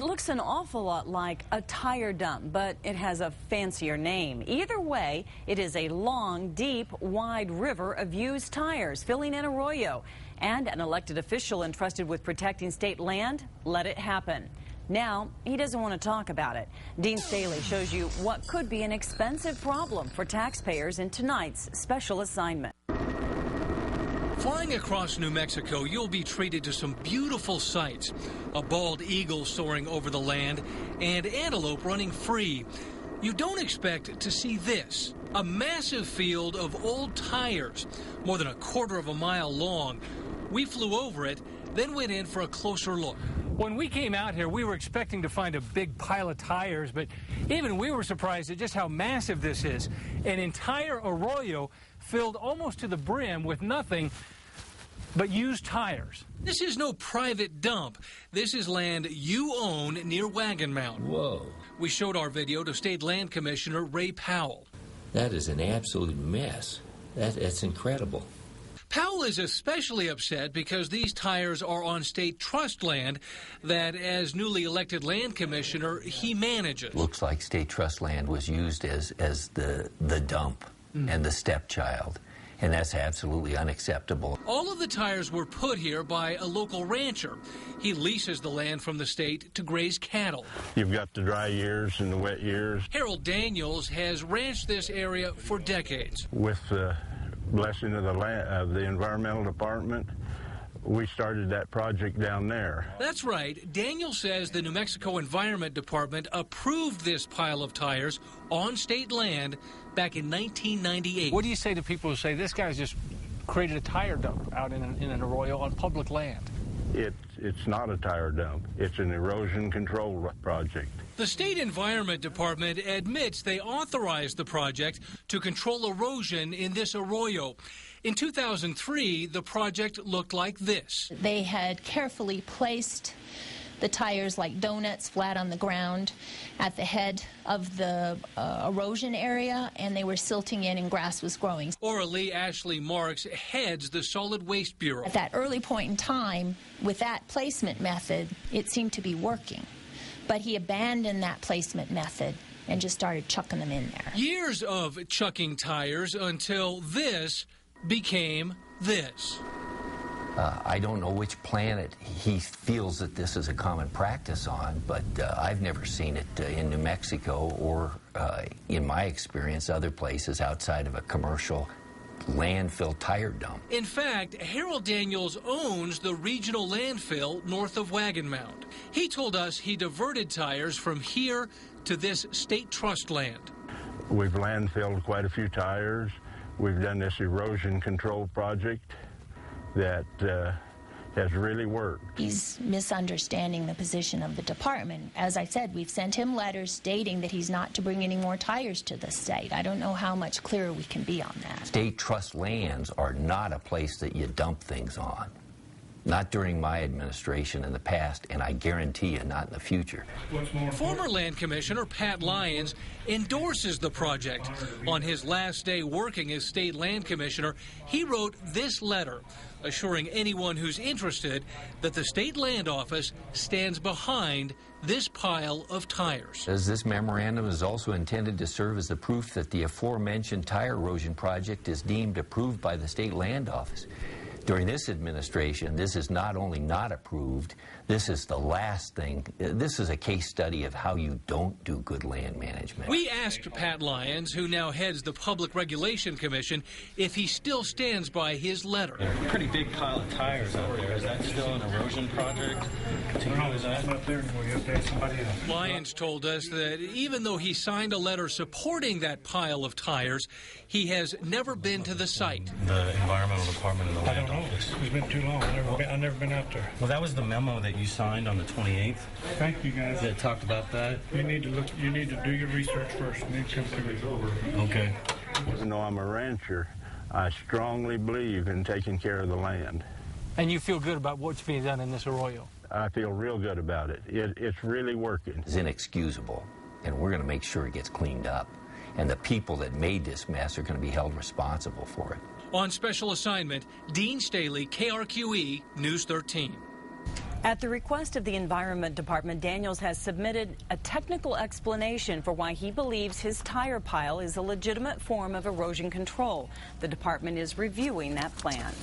looks an awful lot like a tire dump, but it has a fancier name. Either way, it is a long, deep, wide river of used tires filling an arroyo. And an elected official entrusted with protecting state land let it happen. Now, he doesn't want to talk about it. Dean Staley shows you what could be an expensive problem for taxpayers in tonight's special assignment. Flying across New Mexico, you'll be treated to some beautiful sights. A bald eagle soaring over the land and antelope running free. You don't expect to see this, a massive field of old tires, more than a quarter of a mile long. We flew over it, then went in for a closer look. When we came out here, we were expecting to find a big pile of tires, but even we were surprised at just how massive this is. An entire arroyo filled almost to the brim with nothing but used tires. This is no private dump. This is land you own near Wagon Mound. Whoa. We showed our video to State Land Commissioner Ray Powell. That is an absolute mess. That's incredible. Powell is especially upset because these tires are on state trust land that, as newly elected land commissioner, he manages. Looks like state trust land was used as the dump and the stepchild, and that's absolutely unacceptable. All of the tires were put here by a local rancher. He leases the land from the state to graze cattle. You've got the dry years and the wet years. Harold Daniels has ranched this area for decades. With the blessing of the environmental department, we started that project down there. That's right. Daniel says the New Mexico Environment Department approved this pile of tires on state land back in 1998. What do you say to people who say this guy's just created a tire dump out in an arroyo on public land? It's not a tire dump. It's an erosion control project. The State Environment Department admits they authorized the project to control erosion in this arroyo. In 2003, the project looked like this. They had carefully placed the tires like donuts flat on the ground at the head of the erosion area, and they were silting in and grass was growing. Oralee Ashley Marks heads the Solid Waste Bureau. At that early point in time, with that placement method, it seemed to be working. But he abandoned that placement method and just started chucking them in there. Years of chucking tires until this became this. I don't know which planet he feels that this is a common practice on, but I've never seen it in New Mexico or, in my experience, other places outside of a commercial landfill tire dump. In fact, Harold Daniels owns the regional landfill north of Wagon Mound. He told us he diverted tires from here to this state trust land. We've landfilled quite a few tires. We've done this erosion control project that has really worked. He's misunderstanding the position of the department. As I said, we've sent him letters stating that he's not to bring any more tires to the state. I don't know how much clearer we can be on that. State trust lands are not a place that you dump things on. Not during my administration in the past, and I guarantee you not in the future. Former Land Commissioner Pat Lyons endorses the project. On his last day working as State Land Commissioner, he wrote this letter, assuring anyone who's interested that the State Land Office stands behind this pile of tires. As this memorandum is also intended to serve as the proof that the aforementioned tire erosion project is deemed approved by the State Land Office. During this administration, this is not only not approved, this is the last thing. This is a case study of how you don't do good land management. We asked Pat Lyons, who now heads the Public Regulation Commission, if he still stands by his letter. A pretty big pile of tires out there. Is that still an erosion project? Lyons told us that even though he signed a letter supporting that pile of tires, he has never been to the site. The environmental department and the land office. It's been too long. I've never been out there. Well, that was the memo that you signed on the 28th. Thank you, guys. That talked about that. You need to look. You need to do your research first, and then come to me. Okay. Even though I'm a rancher, I strongly believe in taking care of the land. And you feel good about what's being done in this arroyo? I feel real good about it. It's really working. It's inexcusable, and we're going to make sure it gets cleaned up. And the people that made this mess are going to be held responsible for it. On special assignment, Dean Staley, KRQE, News 13. At the request of the Environment Department, Daniels has submitted a technical explanation for why he believes his tire pile is a legitimate form of erosion control. The department is reviewing that plan.